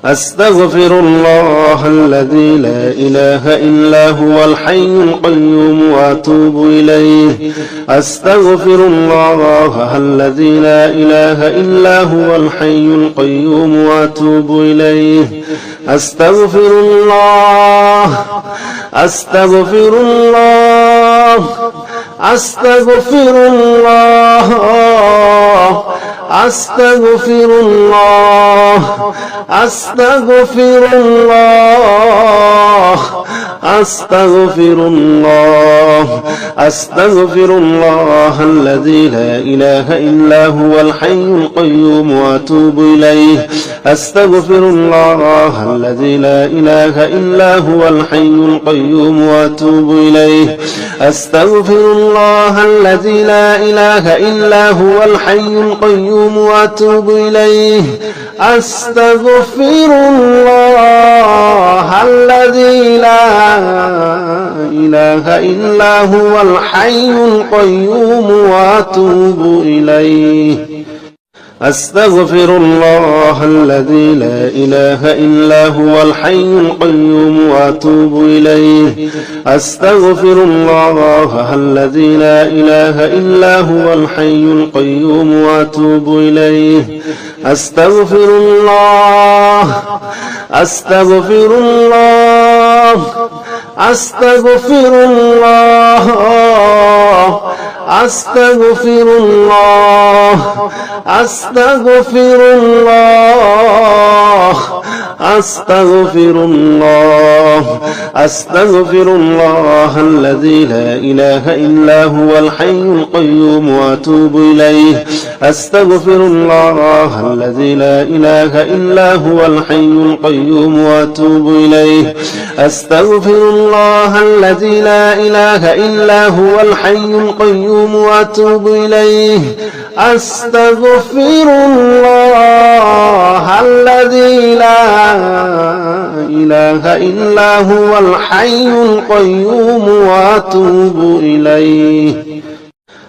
أستغفر الله الذي لا إله إلا هو الحي القيوم وأتوب إليه. أستغفر الله الذي لا إله إلا هو الحي القيوم وأتوب إليه. أستغفر الله أستغفر الله أستغفر الله أستغفر الله أستغفر الله أستغفر الله أستغفر الله الذي لا إله إلا هو الحي القيوم وأتوب إليه. أستغفر الله الذي لا إله إلا هو الحي القيوم وأتوب إليه. أستغفر الله الذي لا إله إلا هو الحي القيوم وأتوب إليه. أستغفر الله الذي لا إله إلا هو الحي القيوم وأتوب إليه. أستغفر الله الذي لا إله إلا هو الحي القيوم وأتوب إليه. أستغفر الله الذي لا إله إلا هو الحي القيوم وأتوب إليه. أستغفر الله أستغفر الله أستغفر الله أستغفر الله أستغفر الله أستغفر الله أستغفر الله الذي لا إله إلا هو الحي القيوم وأتوب إليه. أستغفر الله الذي لا إله إلا هو الحي القيوم وأتوب إليه. أستغفر الله الذي لا إله إلا هو الحي القيوم وأتوب إليه. أستغفر الله الذي لا إله إلا هو الحي القيوم وأتوب إليه.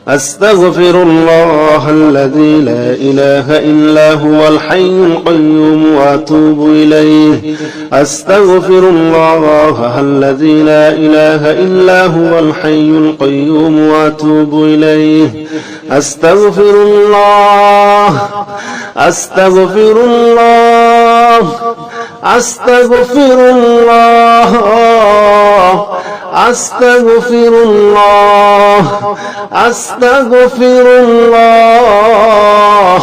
أستغفر الله الذي لا إله إلا هو الحي القيوم وأتوب إليه. أستغفر الله الذي لا إله إلا هو الحي القيوم وأتوب إليه. أستغفر الله أستغفر الله أستغفر الله أستغفر الله أستغفر الله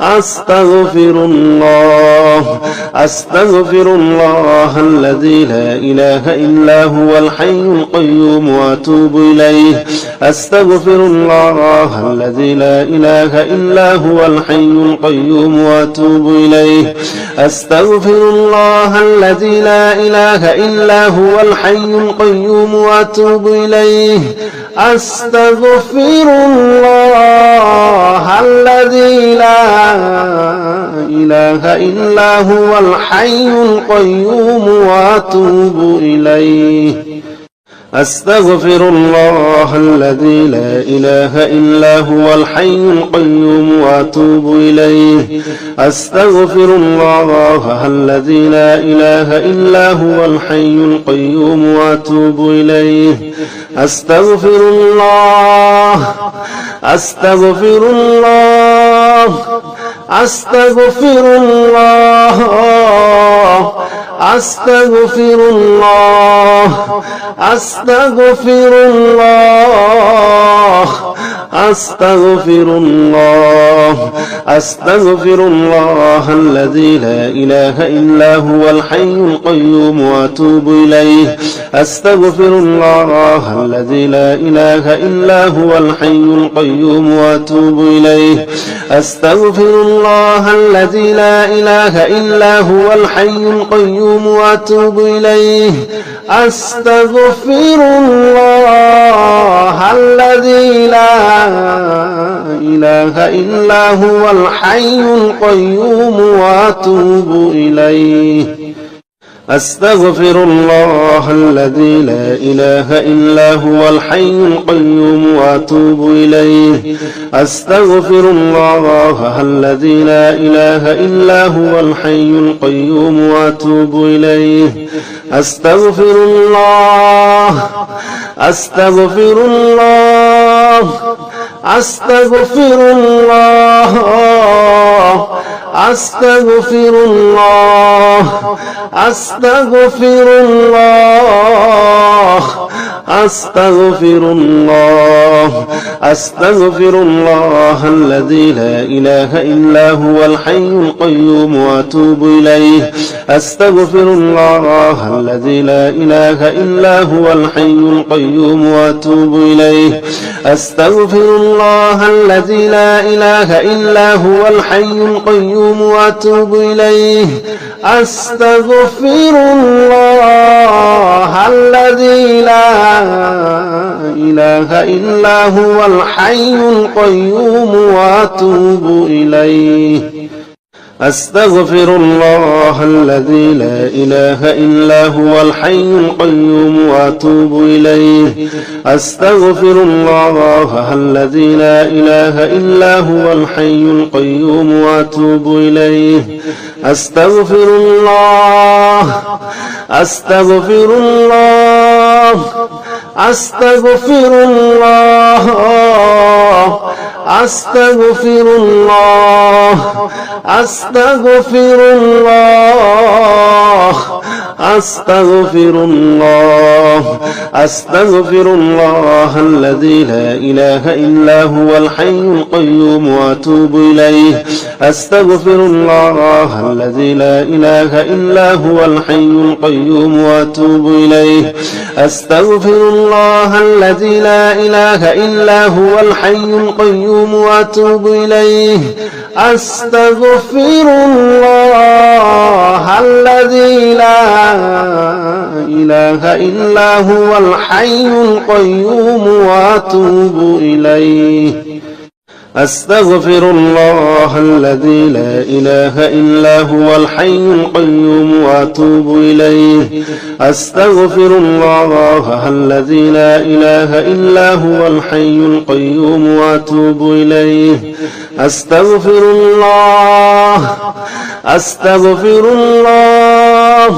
أستغفر الله أستغفر الله الذي لا إله إلا هو الحي القيوم وأتوب إليه. أستغفر الله الذي لا إله إلا هو الحي القيوم وأتوب إليه. أستغفر الله الذي لا إله إلا هو الحي القيوم وأتوب إليه. أستغفر الله الذي لا إله إلا هو الحي القيوم وأتوب إليه. أستغفر الله الذي لا إله إلا هو الحي القيوم وأتوب إليه. أستغفر الله الذي لا إله إلا هو الحي القيوم وأتوب إليه. أستغفر الله أستغفر الله أستغفر الله أستغفر الله أستغفر الله أستغفر الله أستغفر الله الذي لا إله إلا هو الحي القيوم وأتوب إليه. أستغفر الله الذي لا إله إلا هو الحي القيوم وأتوب إليه. أستغفر الله الذي لا إله إلا هو الحي القيوم وأتوب إليه. أستغفر الله الذي لا إله إلا هو الحي القيوم وأتوب إليه. أستغفر الله الذي لا إله إلا هو الحي القيوم وأتوب إليه أستغفر الله الذي لا إله إلا هو الحي القيوم وأتوب إليه أستغفر الله أستغفر الله أستغفر الله أستغفر الله أستغفر الله أستغفر الله أستغفر الله الذي لا إله إلا هو الحي القيوم وأتوب إليه أستغفر الله الذي لا إله إلا هو الحي القيوم وأتوب إليه أستغفر الله الذي لا إله إلا هو الحي القيوم وأتوب إليه أستغفر الله الذي لا إله إلا هو الحي القيوم وأتوب إليه أستغفر الله الذي لا إله إلا هو الحي القيوم وأتوب إليه أستغفر الله الذي لا إله إلا هو الحي القيوم وأتوب إليه أستغفر الله أستغفر الله أستغفر الله أستغفر الله أستغفر الله أستغفر الله أستغفر الله الذي لا إله إلا هو الحي القيوم وأتوب إليه أستغفر الله الذي لا إله إلا هو الحي القيوم وأتوب إليه أستغفر الله الذي لا إله إلا هو الحي القيوم وأتوب إليه أستغفر الله الذي لا إله إلا هو الحي القيوم وأتوب إليه أستغفر الله الذي لا إله إلا هو الحي القيوم وأتوب إليه أستغفر الله الذي لا إله إلا هو الحي القيوم وأتوب إليه أستغفر الله أستغفر الله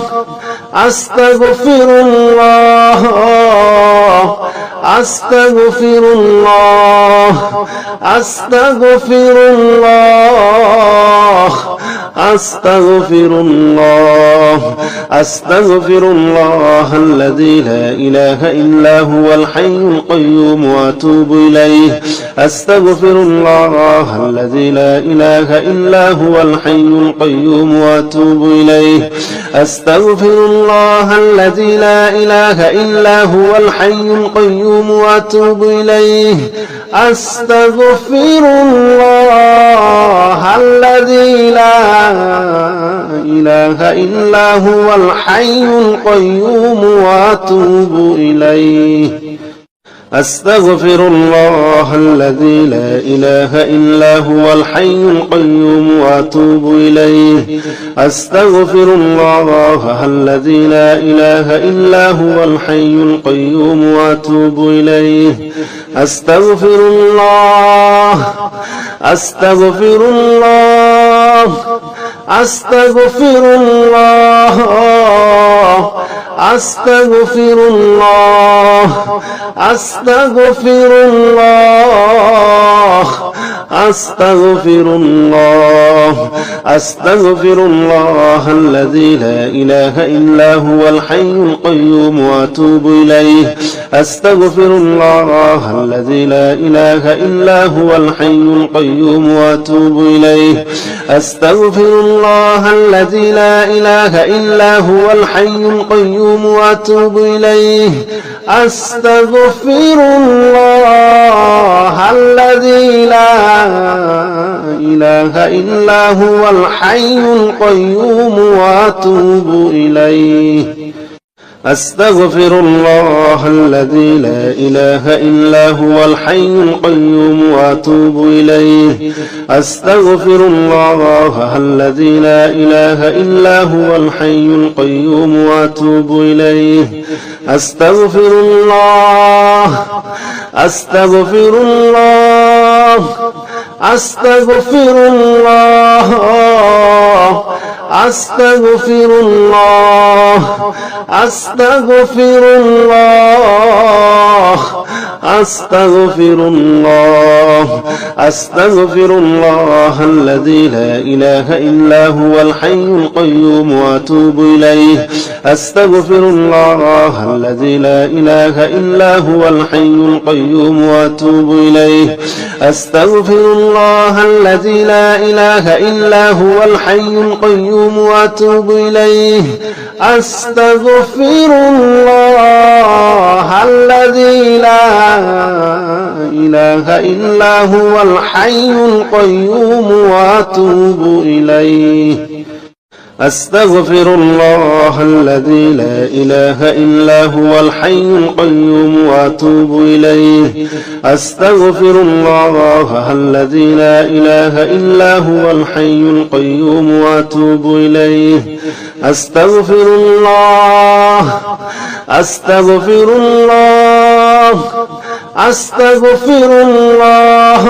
أستغفر الله أستغفر الله أستغفر الله أستغفر الله أستغفر الله الذي لا إله إلا هو الحي القيوم وأتوب إليه أستغفر الله الذي لا إله إلا هو الحي القيوم وأتوب إليه أستغفر الله الذي لا إله إلا هو الحي القيوم وأتوب إليه أستغفر الله الذي لا إله إلا هو الحي القيوم وأتوب إليه أستغفر الله الذي لا إله إلا هو الحي القيوم وأتوب إليه أستغفر الله الذي لا إله إلا هو الحي القيوم وأتوب إليه أستغفر الله أستغفر الله أستغفر الله أستغفر الله أستغفر الله أستغفر الله أستغفر الله الذي لا إله إلا هو الحي القيوم وأتوب إليه أستغفر الله الذي لا إله إلا هو الحي القيوم وأتوب إليه أستغفر الله الذي لا إله إلا هو الحي القيوم وأتوب إليه أستغفر الله الذي لا إله إلا هو الحي القيوم وأتوب إليه أستغفر الله الذي لا إله إلا هو الحي القيوم وأتوب إليه أستغفر الله الذي لا إله إلا هو الحي القيوم وأتوب إليه أستغفر الله أستغفر الله أستغفر الله أستغفر الله أستغفر الله أستغفر الله أستغفر الله الذي لا إله إلا هو الحي القيوم وأتوب إليه أستغفر الله الذي لا إله إلا هو الحي القيوم وأتوب إليه أستغفر الله الذي لا إله إلا هو الحي القيوم وأتوب إليه أستغفر الله الذي لا إله إلا هو الحي القيوم وأتوب إليه أستغفر الله الذي لا إله إلا هو الحي القيوم وأتوب إليه أستغفر الله الذي لا إله إلا هو الحي القيوم وأتوب إليه أستغفر الله أستغفر الله أستغفر الله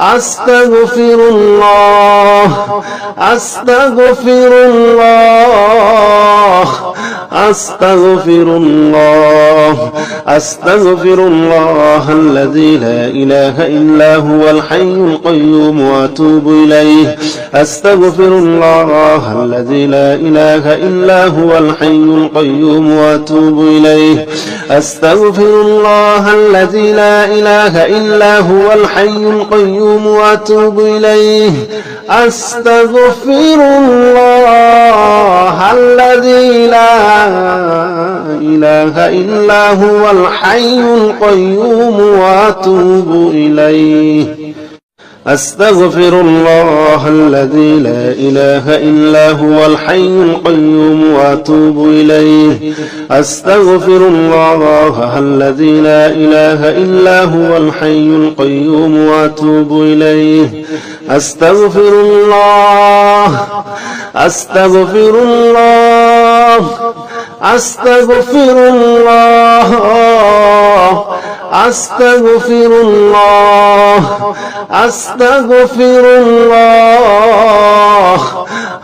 أستغفر الله أستغفر الله أستغفر الله أستغفر الله الذي لا إله إلا هو الحي القيوم وأتوب إليه أستغفر الله الذي لا إله إلا هو الحي القيوم وأتوب إليه أستغفر الله الذي لا إله إلا هو الحي القيوم وأتوب إليه أستغفر الله الذي لا إله إلا هو الحي القيوم وأتوب إليه أستغفر الله الذي لا إله إلا هو الحي القيوم وأتوب إليه أستغفر الله الذي لا إله إلا هو الحي القيوم وأتوب إليه أستغفر الله أستغفر الله أستغفر الله أستغفر الله أستغفر الله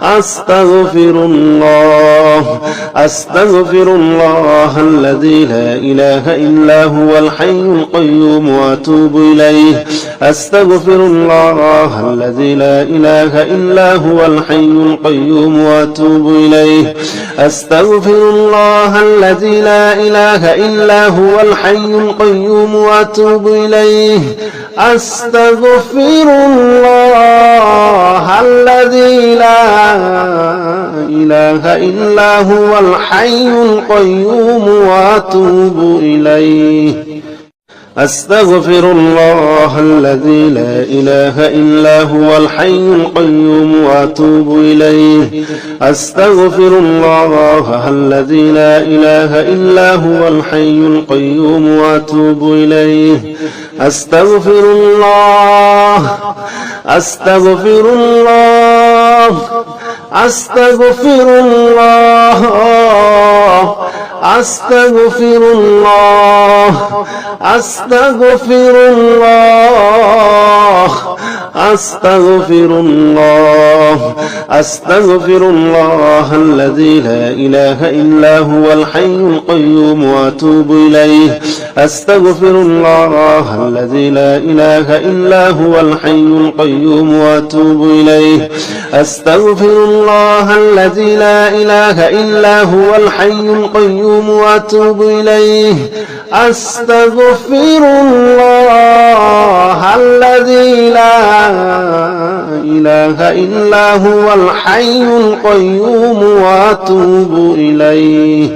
أستغفر الله أستغفر الله الذي لا إله إلا هو الحي القيوم وأتوب إليه أستغفر الله الذي لا إله إلا هو الحي القيوم وأتوب إليه أستغفر الله الذي لا إله إلا هو الحي القيوم وأتوب إليه أستغفر الله الذي لا إله إلا هو الحي القيوم وأتوب إليه أستغفر الله الذي لا إله إلا هو الحي القيوم وأتوب إليه أستغفر الله الذي لا إله إلا هو الحي القيوم وأتوب إليه أستغفر الله الذي لا إله إلا هو الحي القيوم وأتوب إليه أستغفر الله الذي لا إله إلا هو الحي القيوم أستغفر الله الذي لا إله إلا هو الحي القيوم وأتوب إليه أستغفر الله الذي لا إله إلا هو الحي القيوم وأتوب إليه أستغفر الله أستغفر الله أستغفر الله أستغفر الله أستغفر الله أستغفر الله أستغفر الله الذي لا إله إلا هو الحي القيوم وأتوب إليه أستغفر الله الذي لا إله إلا هو الحي القيوم وأتوب إليه أستغفر الله الذي لا إله إلا هو الحي القيوم وأتوب إليه أستغفر الله الذي لا إله إلا هو الحي القيوم وأتوب إليه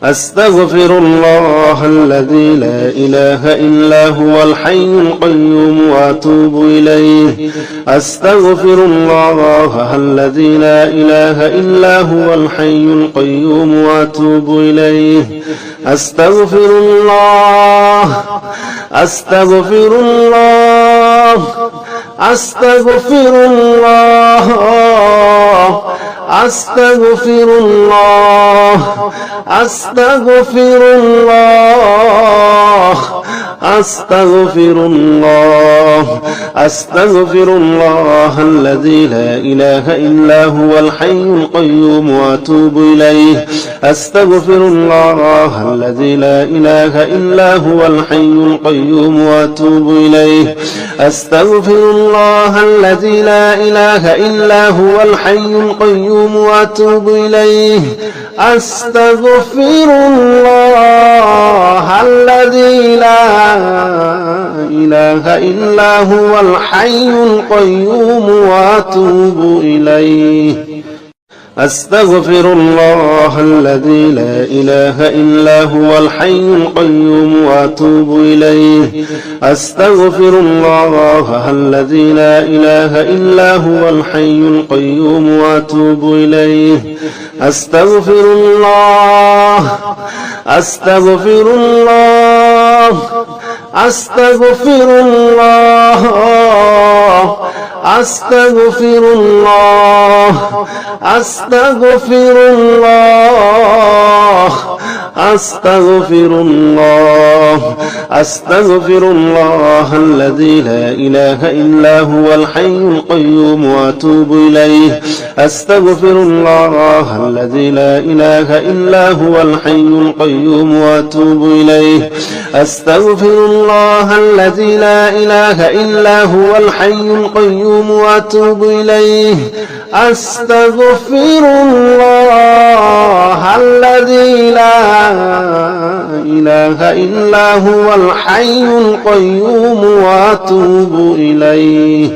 أستغفر الله الذي لا إله إلا هو الحي القيوم وأتوب إليه أستغفر الله الذي لا إله إلا هو الحي القيوم وأتوب إليه أستغفر الله أستغفر الله أستغفر الله أستغفر الله أستغفر الله أستغفر الله أستغفر الله الذي لا إله إلا هو الحي القيوم وأتوب إليه أستغفر الله الذي لا إله إلا هو الحي القيوم وأتوب إليه أستغفر الله الذي لا إله إلا هو الحي القيوم وأتوب إليه أستغفر الله الذي لا إله إلا هو الحي القيوم وأتوب إليه أستغفر الله الذي لا إله إلا هو الحي القيوم وأتوب إليه أستغفر الله الذي لا إله إلا هو الحي القيوم وأتوب إليه أستغفر الله أستغفر الله أستغفر الله أستغفر الله أستغفر الله أستغفر الله أستغفر الله الذي لا إله إلا هو الحي القيوم وأتوب إليه أستغفر الله الذي لا إله إلا هو الحي القيوم وأتوب إليه أستغفر الله الذي لا إله إلا هو الحي القيوم وأتوب إليه أستغفر الله الذي لا إله إلا هو الحي القيوم وأتوب إليه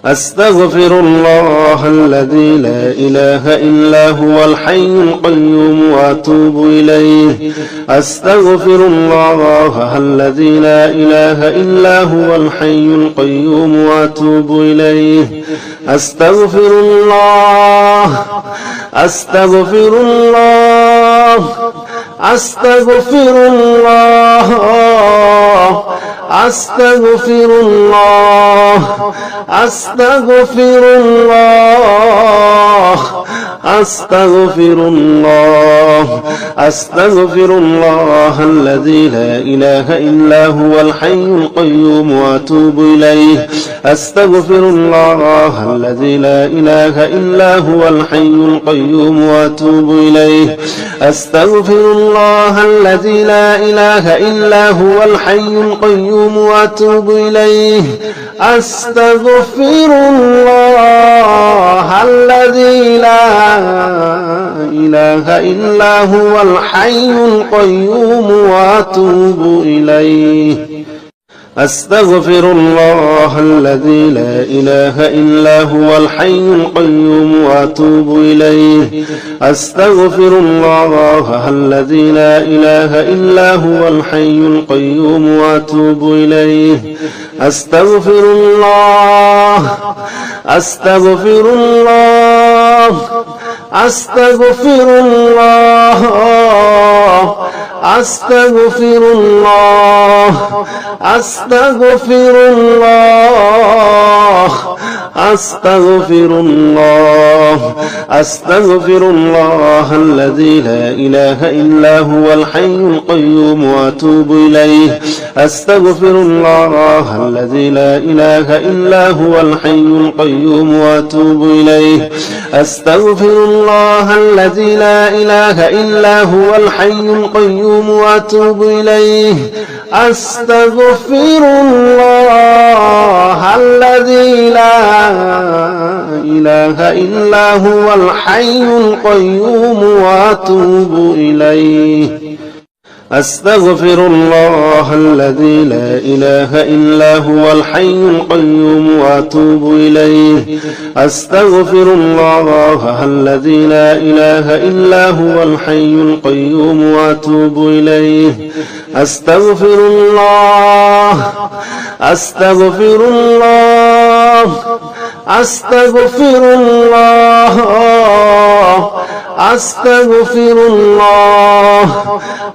أستغفر الله الذي لا إله إلا هو الحي القيوم وأتوب إليه أستغفر الله الذي لا إله إلا هو الحي القيوم وأتوب إليه أستغفر الله أستغفر الله أستغفر الله أستغفر الله أستغفر الله أستغفر الله أستغفر الله الذي لا إله إلا هو الحي القيوم وأتوب إليه أستغفر الله الذي لا إله إلا هو الحي القيوم وأتوب إليه أستغفر الله الذي لا إله إلا هو الحي القيوم وأتوب إليه أستغفر الله الذي لا إله إلا هو الحي القيوم وأتوب إليه أستغفر الله الذي لا إله إلا هو الحي القيوم وأتوب إليه أستغفر الله الذي لا إله إلا هو الحي القيوم وأتوب إليه أستغفر الله أستغفر الله أستغفر الله أستغفر الله أستغفر الله أستغفر الله أستغفر الله الذي لا إله إلا هو الحي القيوم وأتوب إليه أستغفر الله الذي لا إله إلا هو الحي القيوم وأتوب إليه أستغفر الله الذي لا إله إلا هو الحي القيوم وأتوب إليه أستغفر الله الذي لا إله إلا هو الحي القيوم وأتوب إليه أستغفر الله الذي لا إله إلا هو الحي القيوم وأتوب إليه أستغفر الله الذي لا إله إلا هو الحي القيوم وأتوب إليه أستغفر الله أستغفر الله أستغفر الله أستغفر الله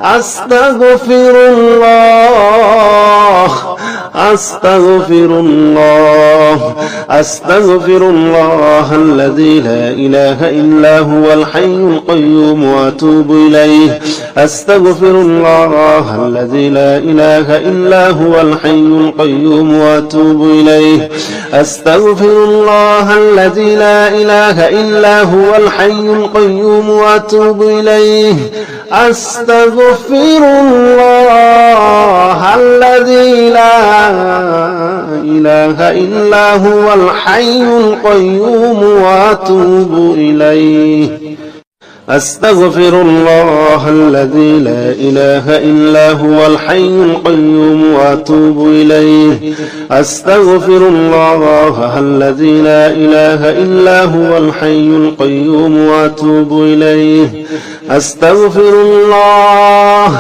أستغفر الله أستغفر الله أستغفر الله الذي لا إله إلا هو الحي القيوم وأتوب إليه أستغفر الله الذي لا إله إلا هو الحي القيوم وأتوب إليه أستغفر الله الذي لا إله إلا هو الحي القيوم وأتوب إليه أستغفر الله الذي لا إله إلا هو الحي القيوم وأتوب إليه أستغفر الله الذي لا إله إلا هو الحي القيوم وأتوب إليه أستغفر الله الذي لا إله إلا هو الحي القيوم وأتوب إليه أستغفر الله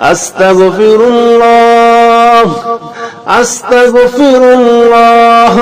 أستغفر الله أستغفر الله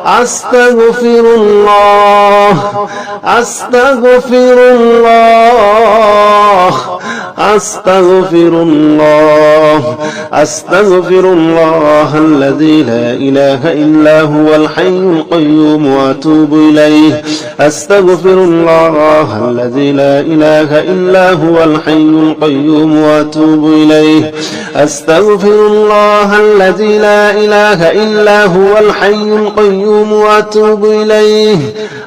أستغفر الله أستغفر الله أستغفر الله أستغفر الله الذي لا إله إلا هو الحي القيوم وأتوب إليه أستغفر الله الذي لا إله إلا هو الحي القيوم وأتوب إليه أستغفر الله الذي لا إله إلا هو الحي القيوم وأتوب إليه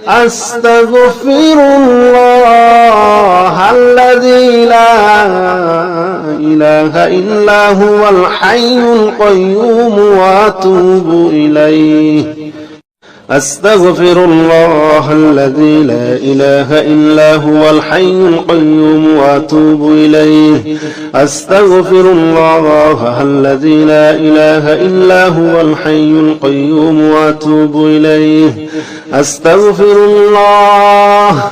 أستغفر الله الذي لا إله إلا هو الحي القيوم وأتوب إليه أستغفر الله الذي لا إله إلا هو الحي القيوم وأتوب إليه أستغفر الله الذي لا إله إلا هو الحي القيوم وأتوب إليه أستغفر الله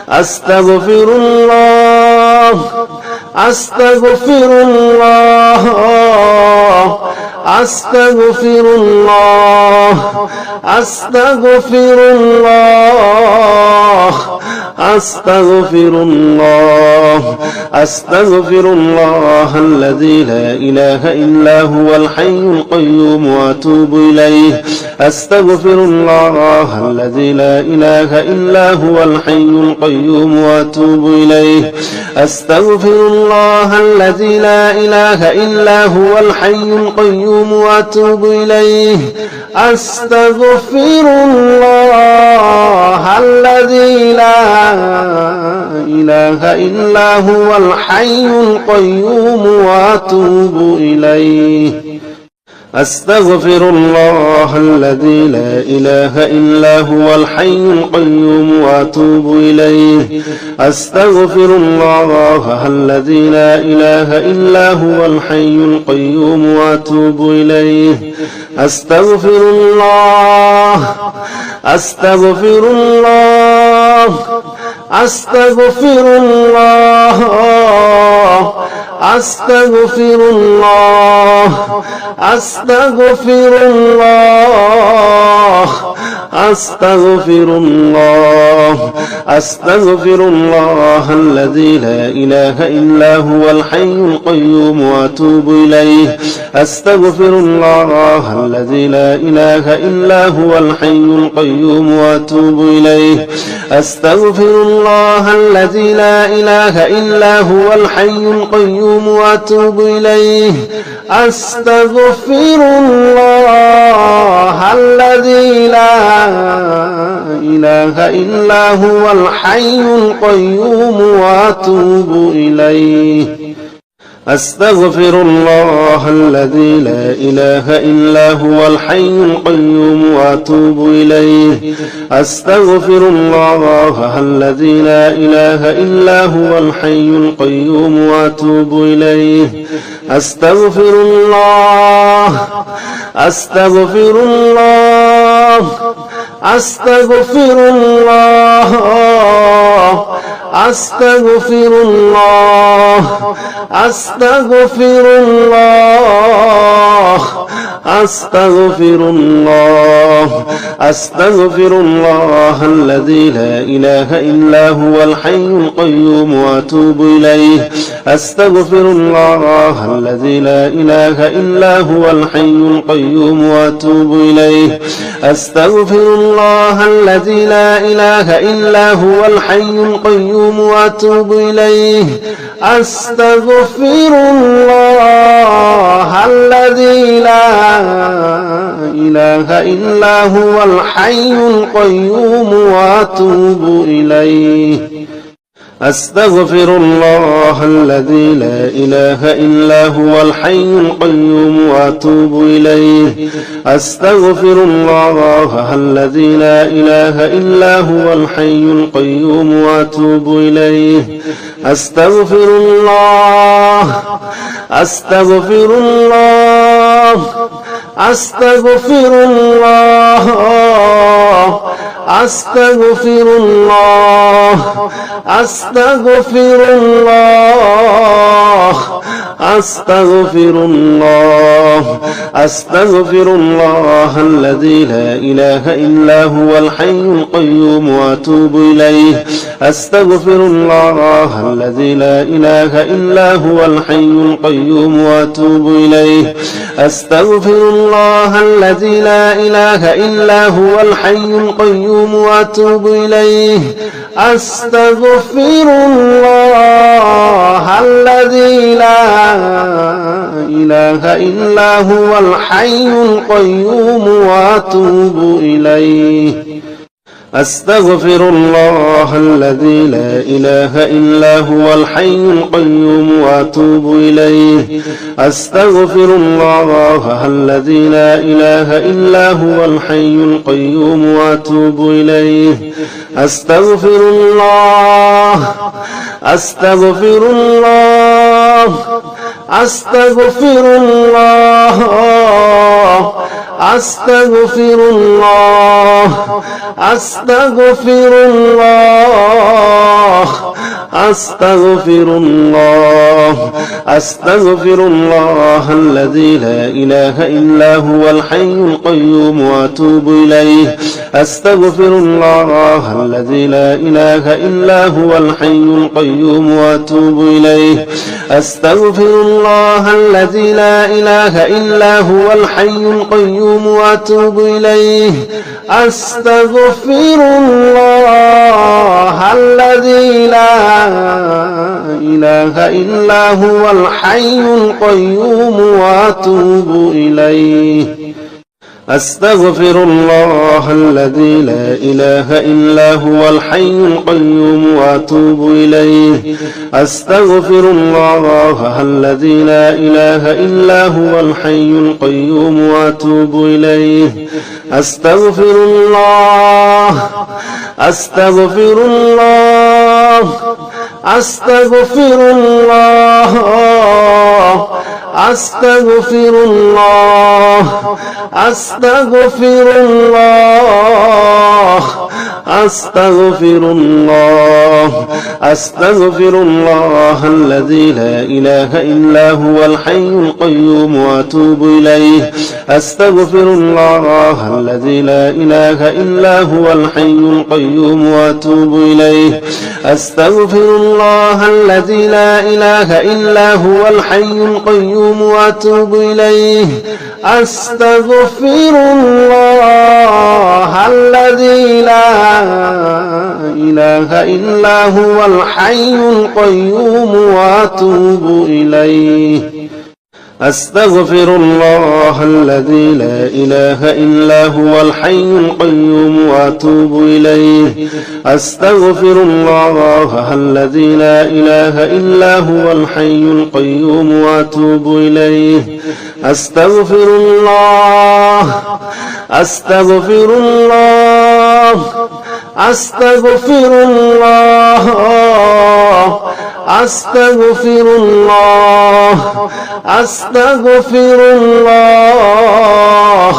أستغفر الله أستغفر الله أستغفر الله أستغفر الله أستغفر الله أستغفر الله الذي لا إله إلا هو الحي القيوم وأتوب إليه أستغفر الله الذي لا إله إلا هو الحي القيوم وأتوب إليه أستغفر الله الذي لا إله إلا هو الحي القيوم وأتوب إليه أستغفر الله الذي لا إله إلا هو الحي القيوم وأتوب إليه أستغفر الله الذي لا إله إلا هو الحي القيوم وأتوب إليه أستغفر الله الذي لا إله إلا هو الحي القيوم وأتوب إليه أستغفر الله أستغفر الله أستغفر الله أستغفر الله أستغفر الله أستغفر الله أستغفر الله الذي لا إله إلا هو الحي القيوم وأتوب إليه أستغفر الله الذي لا إله إلا هو الحي القيوم وأتوب إليه أستغفر الله الذي لا إله إلا هو الحي القيوم وأتوب إليه أستغفر الله الذي لا إله إلا هو الحي القيوم وأتوب إليه أستغفر الله الذي لا إله إلا هو الحي القيوم وأتوب إليه أستغفر الله الذي لا إله إلا هو الحي القيوم وأتوب إليه أستغفر الله أستغفر الله أستغفر الله أستغفر الله أستغفر الله أستغفر الله أستغفر الله الذي لا إله إلا هو الحي القيوم وأتوب إليه أستغفر الله الذي لا إله إلا هو الحي القيوم وأتوب إليه أستغفر الله الذي لا إله إلا هو الحي القيوم وأتوب إليه أستغفر الله الذي لا إله إلا هو الحي القيوم وأتوب إليه أستغفر الله الذي لا إله إلا هو الحي القيوم وأتوب إليه أستغفر الله الذي لا إله إلا هو الحي القيوم وأتوب إليه أستغفر الله أستغفر الله أستغفر الله أستغفر الله أستغفر الله أستغفر الله أستغفر الله الذي لا إله إلا هو الحي القيوم وأتوب إليه أستغفر الله الذي لا إله إلا هو الحي القيوم وأتوب إليه أستغفر الله الذي لا إله إلا هو الحي القيوم وأتوب إليه أستغفر الله الذي لا إله إلا هو الحي القيوم وأتوب إليه أستغفر الله الذي لا إله إلا هو الحي القيوم وأتوب إليه أستغفر الله الذي لا إله إلا هو الحي القيوم وأتوب إليه أستغفر الله أستغفر الله أستغفر الله أستغفر الله أستغفر الله أستغفر الله أستغفر الله الذي لا إله إلا هو الحي القيوم وأتوب إليه أستغفر الله الذي لا إله إلا هو الحي القيوم وأتوب إليه أستغفر الله الذي لا إله إلا هو الحي القيوم وأتوب إليه أستغفر الله الذي لا إله إلا هو الحي القيوم وأتوب إليه أستغفر الله الذي لا إله إلا هو الحي القيوم وأتوب إليه أستغفر الله الذي لا إله إلا هو الحي القيوم وأتوب إليه أستغفر الله أستغفر الله أستغفر الله أستغفر الله أستغفر الله أستغفر الله أستغفر الله الذي لا إله إلا هو الحي القيوم وأتوب إليه أستغفر الله الذي لا إله إلا هو الحي القيوم وأتوب إليه أستغفر الله الذي لا إله إلا هو الحي القيوم وأتوب إليه أستغفر الله الذي لا إله إلا هو الحي القيوم وأتوب إليه أستغفر الله الذي لا إله إلا هو الحي القيوم وأتوب إليه أستغفر الله الذي لا إله إلا هو الحي القيوم وأتوب إليه أستغفر الله أستغفر الله أستغفر الله أستغفر الله أستغفر الله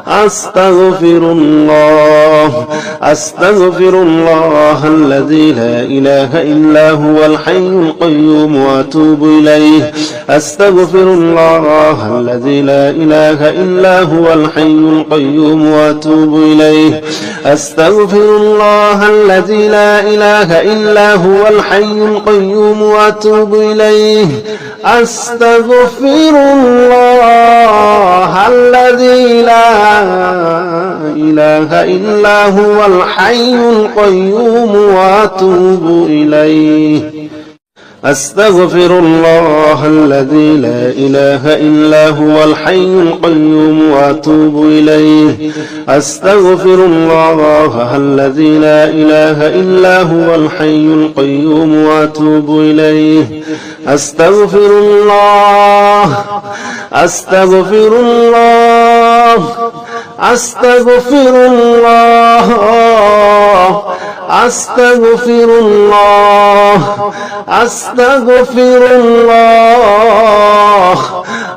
أستغفر الله أستغفر الله الذي لا إله إلا هو الحي القيوم وأتوب إليه أستغفر الله الذي لا إله إلا هو الحي القيوم وأتوب إليه أستغفر الله الذي لا إله إلا هو الحي القيوم وأتوب إليه أستغفر الله الذي لا إله إلا هو الحي القيوم وأتوب إليه أستغفر الله الذي لا إله إلا هو الحي القيوم وأتوب إليه أستغفر الله الذي لا إله إلا هو الحي القيوم وأتوب إليه أستغفر الله أستغفر الله أستغفر الله أستغفر الله أستغفر الله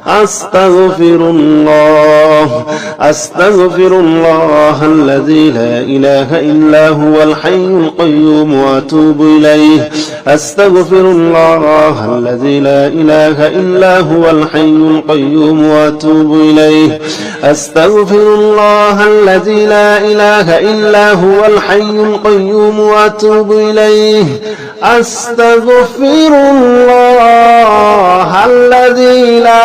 أستغفر الله أستغفر الله الذي لا إله إلا هو الحي القيوم وأتوب إليه أستغفر الله الذي لا إله إلا هو الحي القيوم وأتوب إليه أستغفر الله الذي لا إله إلا هو الحي القيوم وأتوب إليه أستغفر الله الذي لا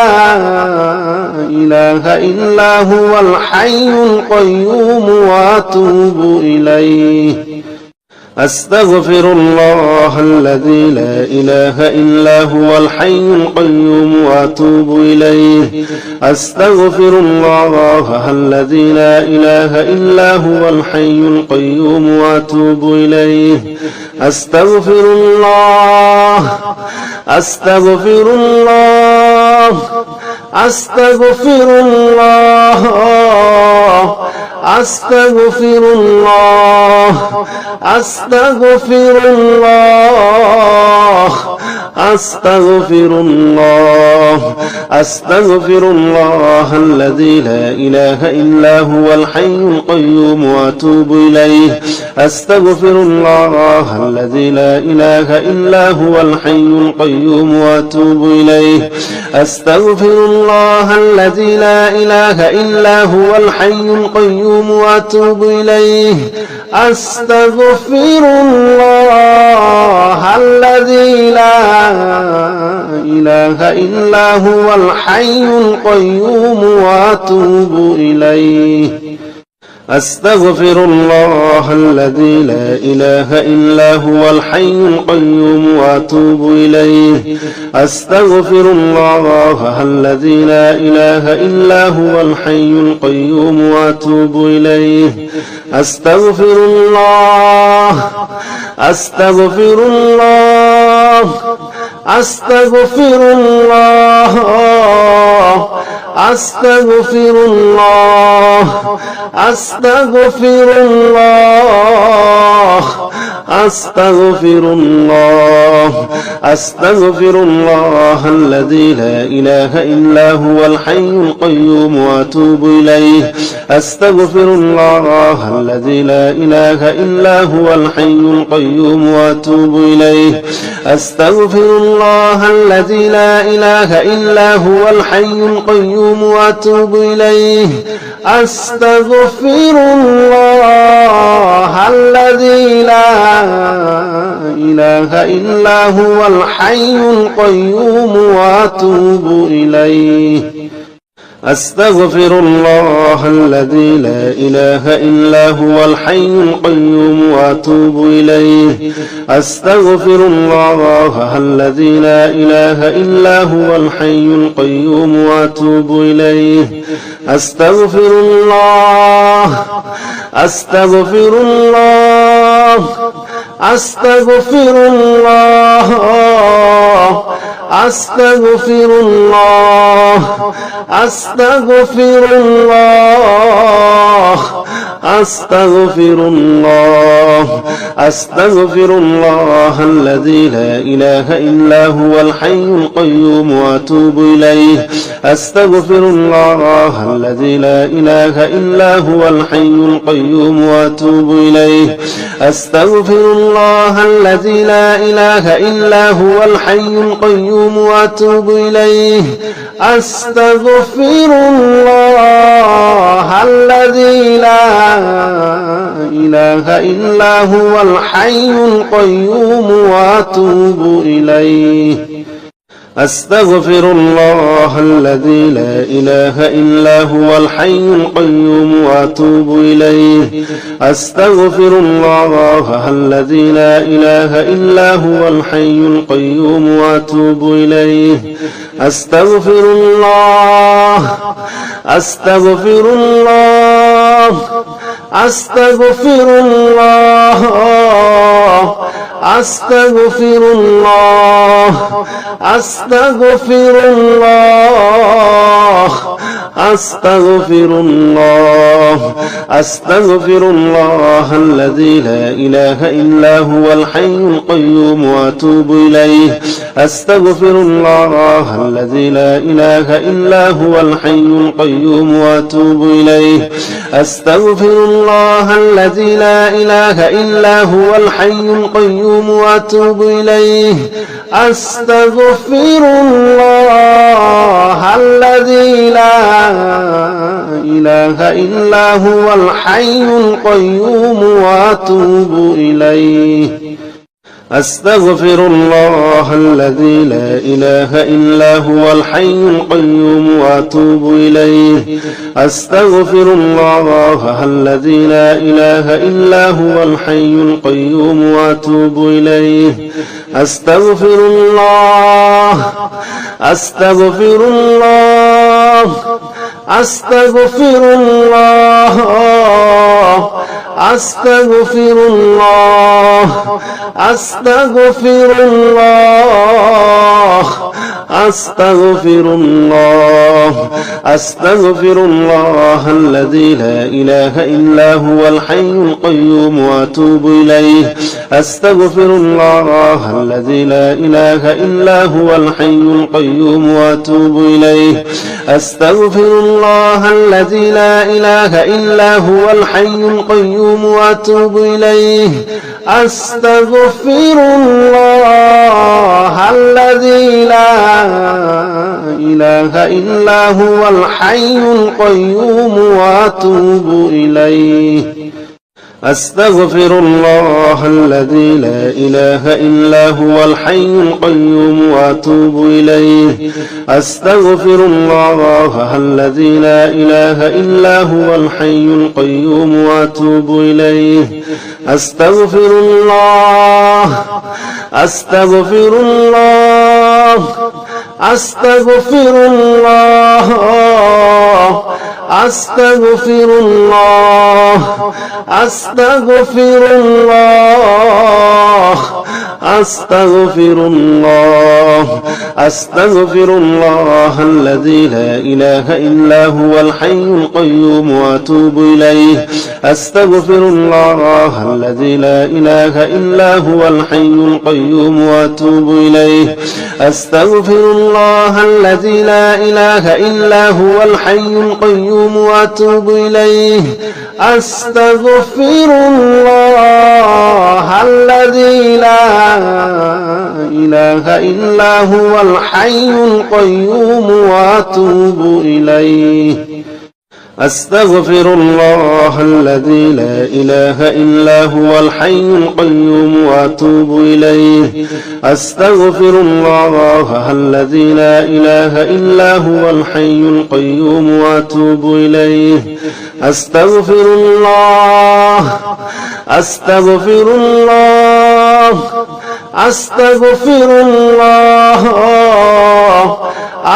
إله إلا هو الحي القيوم وأتوب إليه أستغفر الله الذي لا إله إلا هو الحي القيوم وأتوب إليه أستغفر الله الذي لا إله إلا هو الحي القيوم وأتوب إليه أستغفر الله أستغفر الله أستغفر الله أستغفر الله أستغفر الله أستغفر الله أستغفر الله الذي لا إله إلا هو الحي القيوم وأتوب إليه أستغفر الله الذي لا إله إلا هو الحي القيوم وأتوب إليه أستغفر الله الذي لا إله إلا هو الحي القيوم وأتوب إليه أستغفر الله الذي لا إله إلا هو الحي القيوم وأتوب إليه أستغفر الله الذي لا إله إلا هو الحي القيوم وأتوب إليه أستغفر الله الذي لا إله إلا هو الحي القيوم وأتوب إليه أستغفر الله أستغفر الله أستغفر الله أستغفر الله أستغفر الله أستغفر الله أستغفر الله الذي لا إله إلا هو الحي القيوم وأتوب إليه أستغفر الله الذي لا إله إلا هو الحي القيوم وأتوب إليه أستغفر الله الذي لا إله إلا هو الحي القيوم وأتوب إليه أستغفر الله الذي لا إله إلا هو الحي القيوم وأتوب إليه أستغفر الله الذي لا إله إلا هو الحي القيوم وأتوب إليه أستغفر الله الذي لا إله إلا هو الحي القيوم وأتوب إليه أستغفر الله أستغفر الله أستغفر الله أستغفر الله أستغفر الله أستغفر الله أستغفر الله الذي لا إله إلا هو الحي القيوم وأتوب إليه أستغفر الله الذي لا إله إلا هو الحي القيوم وأتوب إليه أستغفر الله الذي لا إله إلا هو الحي القيوم وأتوب إليه أستغفر الله الذي لا إله إلا هو الحي القيوم وأتوب إليه أستغفر الله الذي لا إله إلا هو الحي القيوم وأتوب إليه أستغفر الله الذي لا إله إلا هو الحي القيوم وأتوب إليه أستغفر الله أستغفر الله أستغفر الله أستغفر الله أستغفر الله أستغفر الله أستغفر الله الذي لا إله إلا هو الحي القيوم وأتوب إليه أستغفر الله الذي لا إله إلا هو الحي القيوم وأتوب إليه أستغفر الله الذي لا إله إلا هو الحي القيوم وأتوب إليه أستغفر الله الذي لا إله إلا هو الحي القيوم وأتوب إليه أستغفر الله الذي لا إله إلا هو الحي القيوم وأتوب إليه أستغفر الله الذي لا إله إلا هو الحي القيوم وأتوب إليه أستغفر الله أستغفر الله أستغفر الله أستغفر الله أستغفر الله أستغفر الله أستغفر الله الذي لا إله إلا هو الحي القيوم وأتوب إليه أستغفر الله الذي لا إله إلا هو الحي القيوم وأتوب إليه أستغفر الله الذي لا إله إلا هو الحي القيوم وأتوب إليه أستغفر الله الذي لا إله إلا هو الحي القيوم وأتوب إليه أستغفر الله الذي لا إله إلا هو الحي القيوم وأتوب إليه أستغفر الله الذي لا إله إلا هو الحي القيوم وأتوب إليه أستغفر الله أستغفر الله أستغفر الله أستغفر الله أستغفر الله أستغفر الله أستغفر الله الذي لا إله إلا هو الحي القيوم وأتوب إليه أستغفر الله الذي لا إله إلا هو الحي القيوم وأتوب إليه أستغفر الله الذي لا إله إلا هو الحي القيوم وأتوب إليه أستغفر الله الذي لا إله إلا هو الحي القيوم وأتوب إليه أستغفر الله الذي لا إله إلا هو الحي القيوم وأتوب إليه أستغفر الله الذي لا إله إلا هو الحي القيوم وأتوب إليه أستغفر الله أستغفر الله أستغفر الله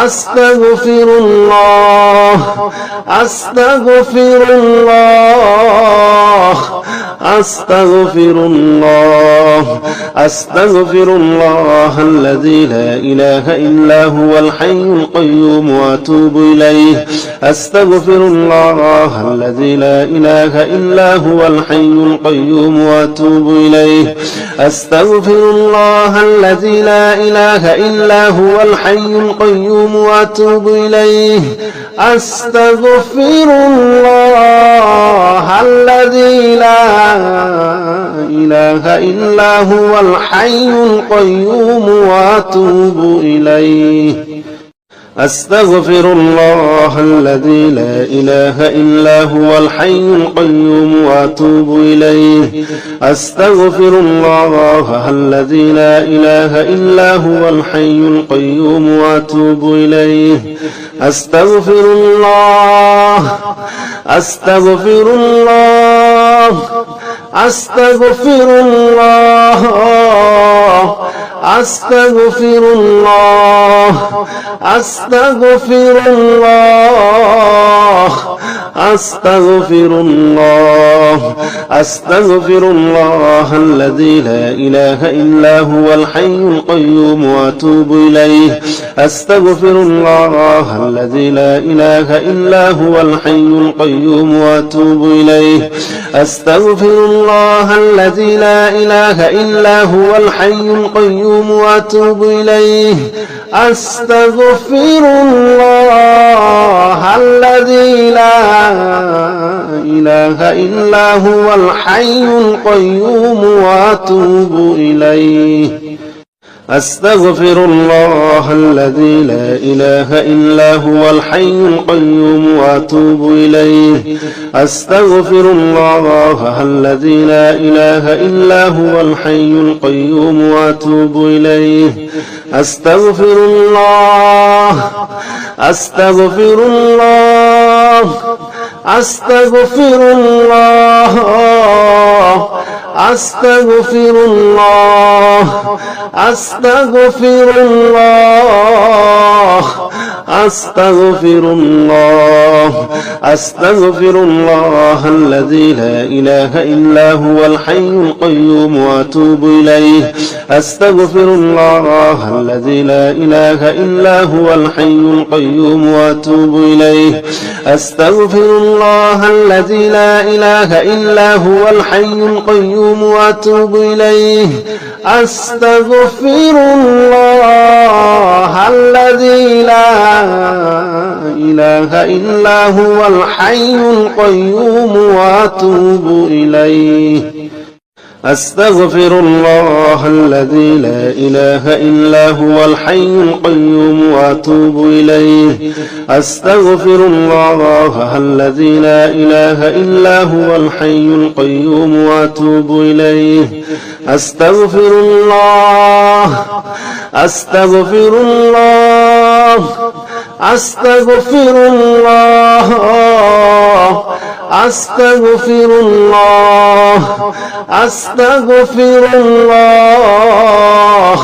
أستغفر الله أستغفر الله أستغفر الله أستغفر الله الذي لا إله إلا هو الحي القيوم وأتوب إليه أستغفر الله الذي لا إله إلا هو الحي القيوم وأتوب إليه أستغفر الله الذي لا إله إلا هو الحي القيوم وأتوب إليه أستغفر الله الذي لا إله إلا هو الحي القيوم وأتوب إليه أستغفر الله الذي لا إله إلا هو الحي القيوم وأتوب إليه أستغفر الله الذي لا إله إلا هو الحي القيوم وأتوب إليه أستغفر الله أستغفر الله أستغفر الله أستغفر الله أستغفر الله أستغفر الله أستغفر الله الذي لا إله إلا هو الحي القيوم وأتوب إليه أستغفر الله الذي لا إله إلا هو الحي القيوم وأتوب إليه أستغفر الله الذي لا إله إلا هو الحي القيوم وأتوب إليه أستغفر الله الذي لا إله إلا هو الحي القيوم وأتوب إليه أستغفر الله الذي لا إله إلا هو الحي القيوم وأتوب إليه أستغفر الله الذي لا إله إلا هو الحي القيوم وأتوب إليه أستغفر الله أستغفر الله أستغفر الله أستغفر الله أستغفر الله أستغفر الله أستغفر الله الذي لا إله إلا هو الحي القيوم وأتوب إليه أستغفر الله الذي لا إله إلا هو الحي القيوم وأتوب إليه أستغفر الله الذي لا إله إلا هو الحي القيوم وأتوب إليه أستغفر الله الذي لا إله إلا هو الحي القيوم وأتوب إليه أستغفر الله الذي لا إله إلا هو الحي القيوم وأتوب إليه أستغفر الله الذي لا إله إلا هو الحي القيوم وأتوب إليه أستغفر الله أستغفر الله أستغفر الله أستغفر الله أستغفر الله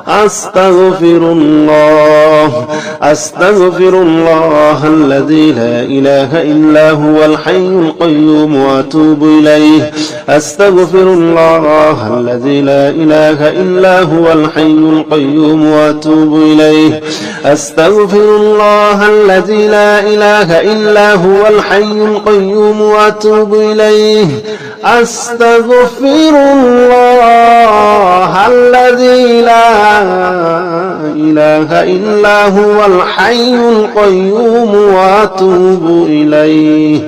أستغفر الله أستغفر الله الذي لا إله إلا هو الحي القيوم وأتوب إليه أستغفر الله الذي لا إله إلا هو الحي القيوم وأتوب إليه أستغفر الله الذي لا إله إلا هو الحي القيوم وأتوب إليه أستغفر الله الذي لا إله إلا هو الحي القيوم وأتوب إليه